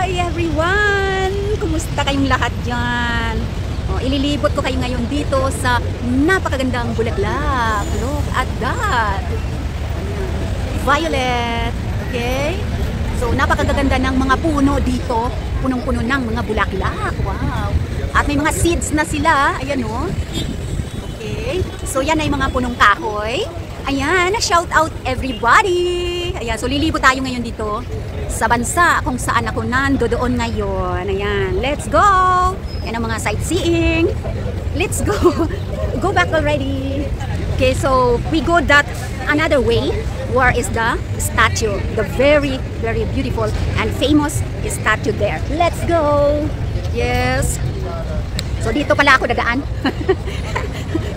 Hi everyone! Kumusta kayong lahat dyan? Ililibot ko kayo ngayon dito sa napakagandang bulaklak. Look at that! Violet. Okay? So napakaganda ng mga puno dito. Punong-puno ng mga bulaklak. Wow! At may mga seeds na sila. Ayan o. Okay? So yan ay mga punong kahoy. Ayan, shout out everybody! Ayan, so lilibot tayo ngayon dito sa bansa kung saan ako nandoon ngayon. Ayan, let's go! Yan ang mga sightseeing. Let's go! Go back already. Okay, so we go that another way. Where is the statue? The very, very beautiful and famous statue there. Let's go! Yes. So dito pala ako dadaan.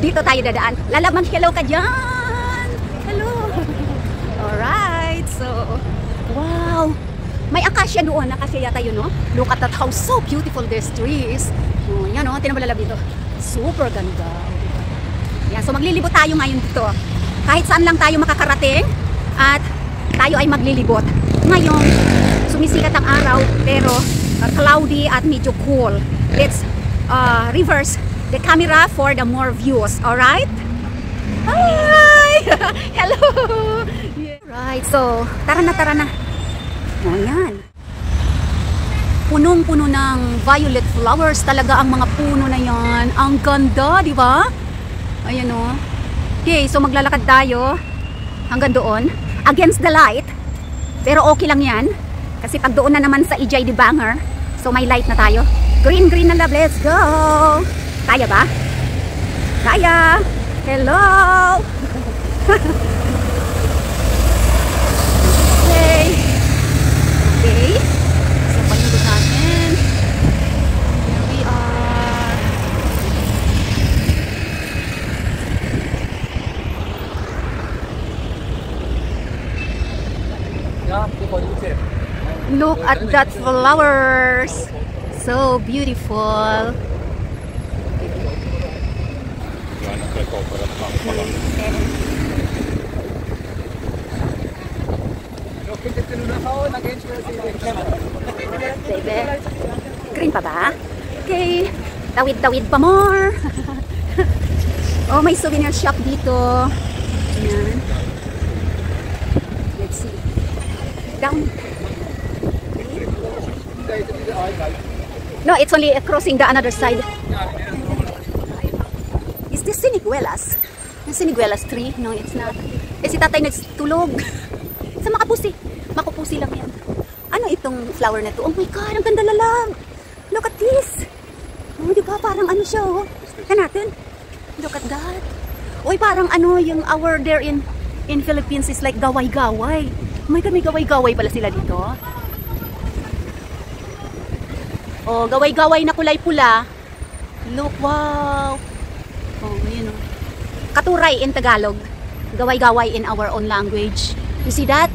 Dito tayo dadaan. Lalaman, hello ka dyan! Hello! Alright, so wow! May akasya doon, akasya yata yun, no? Look at that, how so beautiful these trees. Oh, yan, no? Tinan mo lalab dito. Super ganda. Yan, so maglilibot tayo ngayon dito. Kahit saan lang tayo makakarating at tayo ay maglilibot. Ngayon, sumisikat ang araw pero cloudy at medyo cool. Let's reverse the camera for the more views. Alright? Hi! Hello! Yeah. Right, so tara na, tara na. O yan. Punong-puno ng violet flowers talaga ang mga puno na yan. Ang ganda, di ba? Ayan o. Okay, so maglalakad tayo hanggang doon. Against the light. Pero okay lang yan. Kasi pag doon na naman sa Ijay de Banger, so may light na tayo. Green, green na love. Let's go! Kaya ba? Kaya! Hello! Okay. Okay. So, palibot natin. Here we are. Look at that flowers. So beautiful. Green pa ba? Okay. Tawid-tawid pa more. Oh, may souvenir shop dito. Ayan. Let's see. Down. No, it's only crossing the another side. Is this siniguelas? Yung siniguelas tree? No, it's not. Eh, si tatay nagtulog. Sa makapusi. Makupusi lang yan. Ano itong flower na to? Oh my God, ang ganda lalang. Look at this. Oh, di ba? Parang ano siya, oh. Tignan natin. Look at that. Uy, parang ano, yung our there in Philippines is like gaway-gaway. Oh my God, may gaway-gaway pala sila dito. Oh, gaway-gaway na kulay pula. Look, wow. Oh, yun oh. Katuray in Tagalog. Gaway-gaway in our own language. You see that?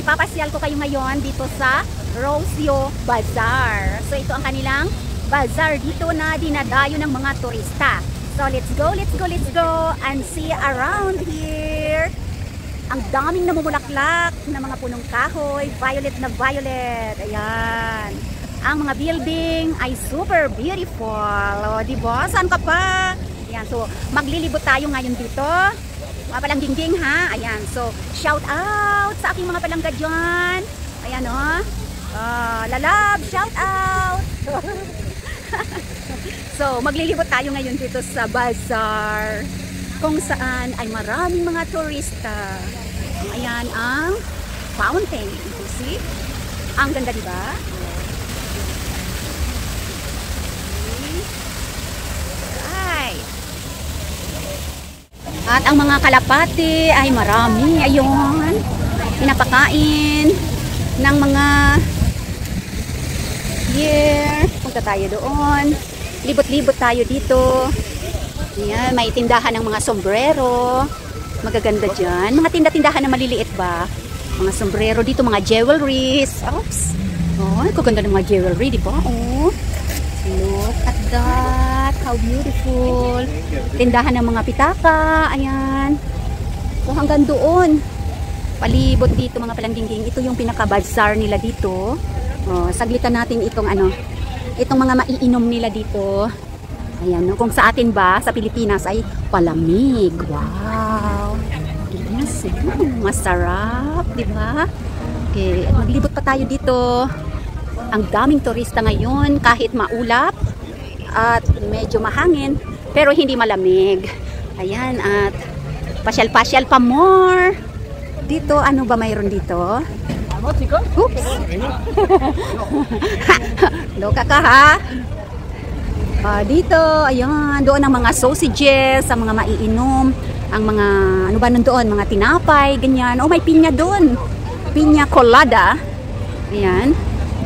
ipapasyal ko kayo ngayon dito sa Rocio Bazaar. So ito ang kanilang bazaar dito na dinadayo ng mga turista. So let's go and see around here. Ang daming namumulaklak na mga punong kahoy, violet na violet. Ayan. Ang mga building ay super beautiful. O, diba? Saan ka pa? Ayan. So, maglilibot tayo ngayon dito. Mga palangging ha. Ayan. So, shout out sa aking mga palangga dyan. Ayan o. Lalab, shout out. So, maglilibot tayo ngayon dito sa bazaar, kung saan ay maraming mga turista. Ayan ang fountain. You see? Ang ganda, diba? Right. At ang mga kalapati ay marami. Ayun. Pinapakain ng mga deer. Punta tayo doon. Libot-libot tayo dito. Ayan, may tindahan ng mga sombrero. Magaganda dyan. Mga tinda-tindahan na maliliit ba? Mga sombrero dito, mga jewelries. Oops. Oh, kaganda ng mga jewelry, di ba? Oh. Look at that. How beautiful. Tindahan ng mga pitaka. Ayan. So hanggang doon. Palibot dito mga palangging. Ito yung pinaka-bazaar nila dito. Oh, saglitan natin itong itong mga maiinom nila dito. Ayan, no? Kung sa atin ba, sa Pilipinas ay palamig. Wow! Yes, masarap, di ba? Okay, at maglibot pa tayo dito. Ang daming turista ngayon, kahit maulap at medyo mahangin, pero hindi malamig. Ayan, at pasyal-pasyal pa more. Dito, ano ba mayroon dito? Oops! Loka ka ha? Dito, ayan, doon ang mga sausages, ang mga maiinom, ang mga, ano ba nandoon, mga tinapay, ganyan. Oh, may pinya doon. Pinya colada. Ayan.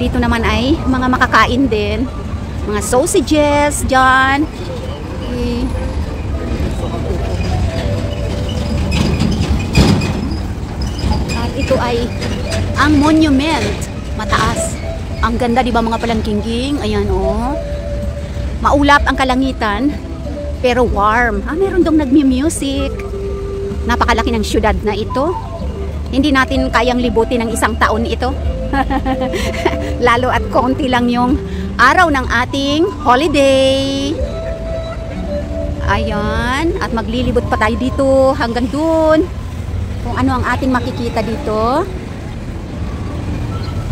Dito naman ay mga makakain din. Mga sausages dyan. Okay. At ito ay ang monument. Mataas. Ang ganda, di ba mga palangging? Ayan, oh. Maulap ang kalangitan, pero warm. Meron dong nagmi-music. Napakalaki ng syudad na ito. Hindi natin kayang libutin ng isang taon ito. Lalo at konti lang yung araw ng ating holiday. Ayan. At maglilibot pa tayo dito hanggang dun. Kung ano ang ating makikita dito.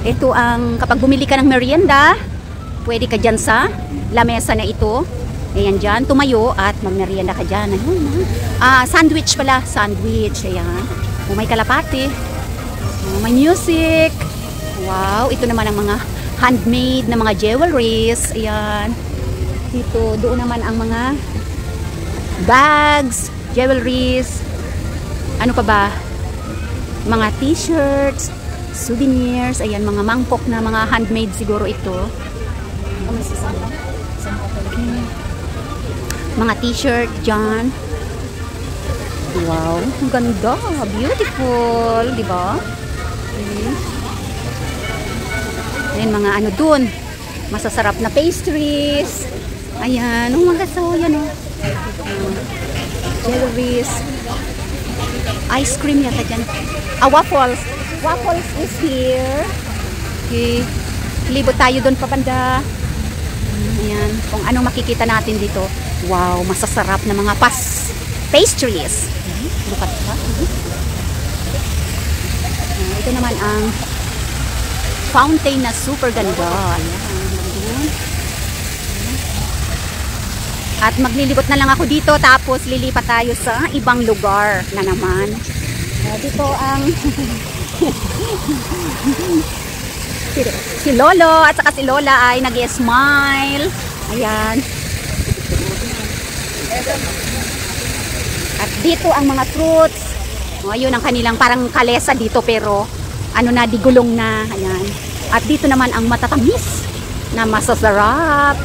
Ito ang kapag bumili ka ng merienda, pwede ka dyan sa lamesa na ito. Ayan dyan, tumayo at magmerienda ka dyan. Ayun, sandwich pala, sandwich. Ayan. Oh, may kalapati. Oh, may music. Wow, ito naman ang mga handmade na mga jewelries. Ayan. Dito, doon naman ang mga bags, jewelries. Ano pa ba? Mga t-shirts, souvenirs. Ayan, mga mangkok na mga handmade siguro ito. Mga t-shirt dyan. Wow, ang ganda, beautiful, di ba? Ayan, mga ano dun, masasarap na pastries. Ayan, mga so yan o. Jewelries. Ice cream yata dyan. Waffles. Waffles is here. Okay. Libot tayo dun pa banda. Ayan, kung anong makikita natin dito. Wow, masasarap na mga pastries. Bukat pa. Ito naman ang fountain na super ganda. Ayan. At maglilibot na lang ako dito, tapos lilipat tayo sa ibang lugar na naman. Dito ang si Lolo at saka si Lola ay nag-smile. Ayan. At dito ang mga fruits. Ayun ang kanilang parang kalesa dito, pero ano na, digulong na. Ayan. At dito naman ang matatamis na masasarap.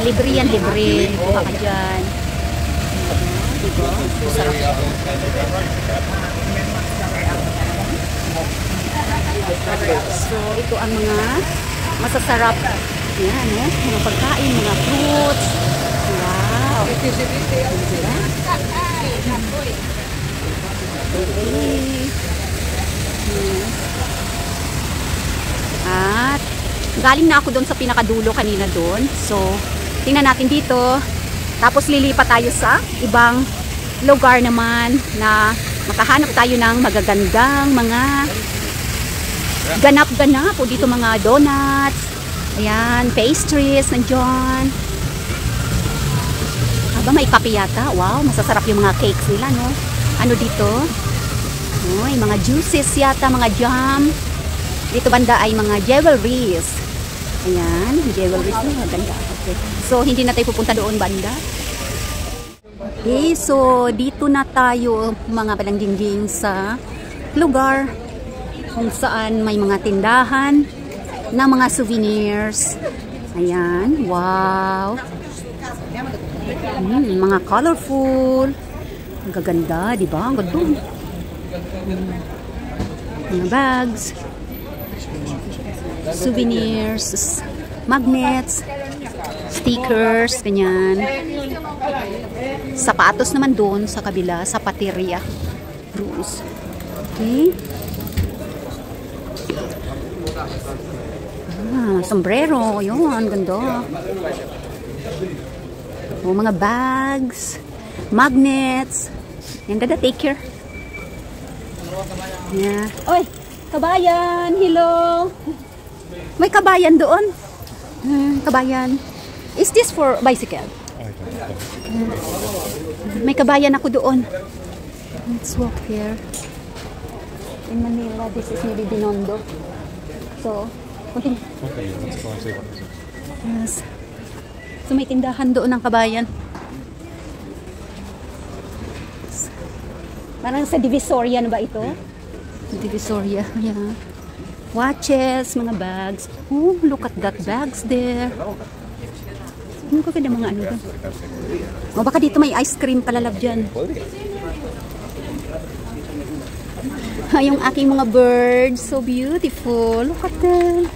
Libre yan, libre. Kuha ka dyan. Diba? Sarap. So, ito ang mga masasarap. Yan, mga pagkain, mga fruits. Wow. Diba? At galing na ako doon sa pinakadulo kanina doon. So, tingnan natin dito. Tapos lilipat tayo sa ibang lugar naman na makahanap tayo ng magagandang mga ganap-ganap. O dito mga donuts. Ayan, pastries nandiyan. Aba, may kape yata. Wow, masasarap yung mga cakes nila, no? Ano dito? Uy, mga juices yata, mga jam. Dito banda ay mga jewelries. Ayan, jewelries na maganda. Okay. So, hindi na tayo pupunta doon banda. Okay, so dito na tayo mga balangging sa lugar kung saan may mga tindahan na mga souvenirs. Ayan, wow. Mga colorful. Ang gaganda, di ba? Ang ganda. Mga bags. Souvenirs, magnets, stickers, ganyan. Sapatos naman doon sa kabila, sapateria. Rules. Okay. Sombrero, yun, ganda. O, mga bags, magnets. Yan, ganda, take care. Yeah. Oy, kabayan, hello. May kabayan doon. Kabayan. Is this for bicycle? May kabayan ako doon. Let's walk here. In Manila, this is maybe Binondo. So, okay. Yes. So, may tindahan doon ng kabayan. Parang sa Divisoria na ba ito? Divisoria, yeah. Watches, mga bags. Oh, look at that bags there. Ano ka ganda mga ano doon? O baka dito may ice cream palalab dyan. Yung aking mga birds, so beautiful. Look at them.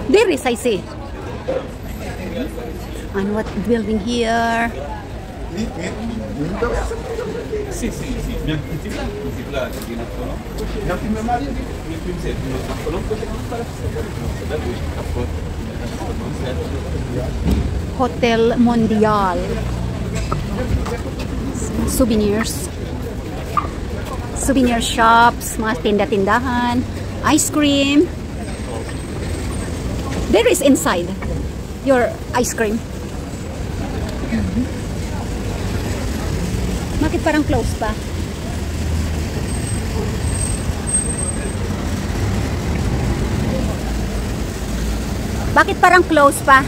There is, I see. And what building here? Sì, sì, sì, Hotel Mondial. Souvenirs. Souvenir shops, mga tinda-tindahan, ice cream. There is inside your ice cream. Bakit parang close pa? Bakit parang close pa?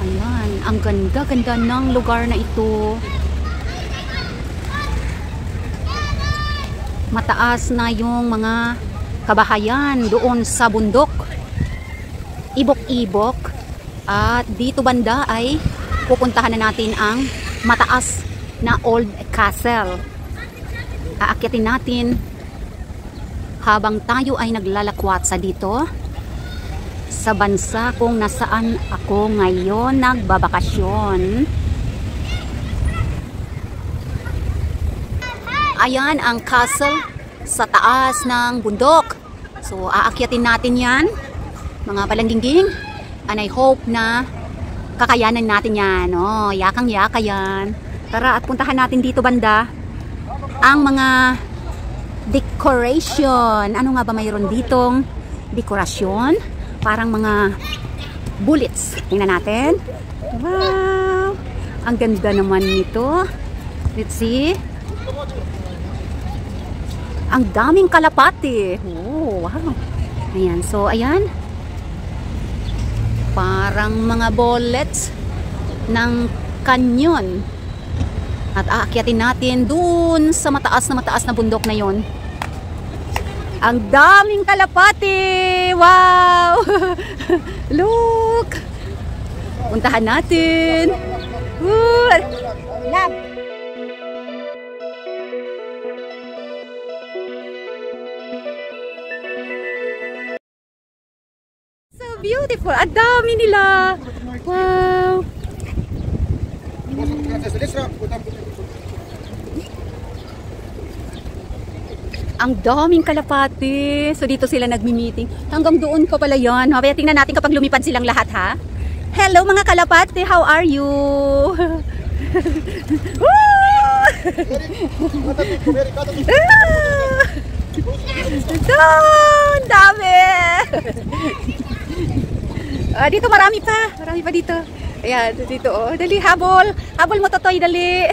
Ayan, ang ganda-ganda ng lugar na ito. Mataas na yung mga kabahayan doon sa bundok. Ibok-ibok. At dito banda ay pupuntahan na natin ang mataas na Old Castle. Aakyatin natin habang tayo ay naglalakwatsa dito sa bansa kung nasaan ako ngayon nagbabakasyon. Ayan ang castle sa taas ng bundok. So, aakyatin natin yan, mga palangging. And I hope na kakayanan natin yan. Oh, yakang-yaka yan. Tara at puntahan natin dito banda ang mga decoration. Ano nga ba mayroon ditong dekorasyon? Parang mga bullets. Tingnan natin. Wow! Ang ganda naman nito. Let's see. Ang daming kalapati. Oh, wow. Ayan, so ayan. Parang mga bullets ng kanyon. At aakyatin natin dun sa mataas na bundok na yon. Ang daming kalapati! Wow! Look! Puntahan natin. Woo! Love! So beautiful! Ang dami nila! Wow! Ang daming kalapati. So dito sila nagmi-meeting. Hanggang doon pa pala yan. Mamaya tingnan natin kapag lumipad silang lahat, ha? Hello mga kalapati, how are you? Ang dami! Dito marami pa dito. Ayan, dito oh. Dali, habol. Habol mo, Totoy, dali.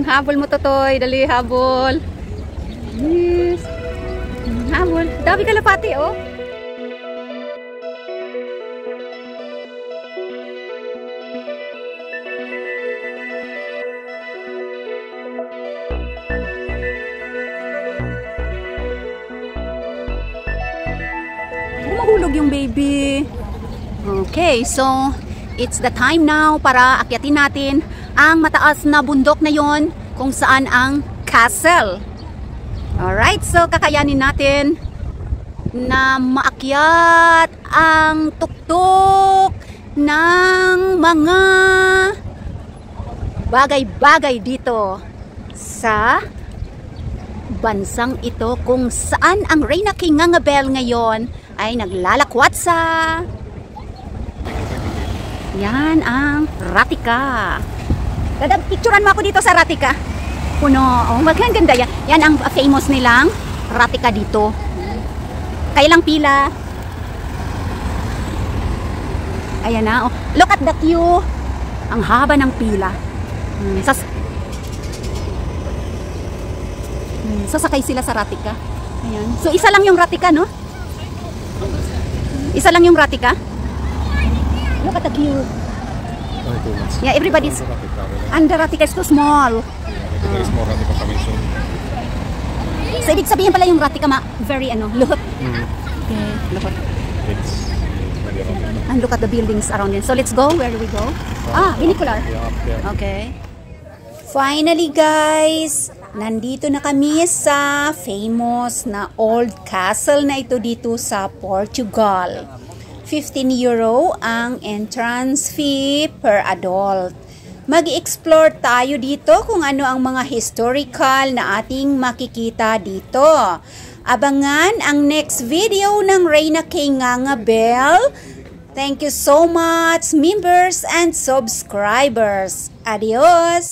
Habol mo, Totoy, dali, habol. Yes. Habol. Dami kalapati, oh. Mahulog yung baby. Okay, so it's the time now para akyatin natin ang mataas na bundok na yon kung saan ang castle. Alright, so kakayanin natin na maakyat ang tuktok ng mga bagay-bagay dito sa bansang ito kung saan ang Reina Kingangabel ngayon ay naglalakwat sa yan ang Ratika. Picturean mo ako dito sa Ratika. Puno. Oh, maganda yan. Yan ang famous nilang Ratika dito. Kailang pila. Ayan na. Oh. Look at the queue. Ang haba ng pila. Sasakay sila sa Ratika. Ayan. So isa lang yung Ratika, no? Isa lang yung Ratika. Look at the queue. Yeah, everybody's. And the Ratika is too small. So, ibig sabihin pala yung Ratika very luhot. Okay, luhot. And look at the buildings around it. So, let's go. Where do we go? Binocular. Okay. Finally, guys, nandito na kami sa famous na old castle na ito dito sa Portugal. 15 euro ang entrance fee per adult. Mag-explore tayo dito kung ano ang mga historical na ating makikita dito. Abangan ang next video ng Reina Kingangabel. Thank you so much, members and subscribers. Adios!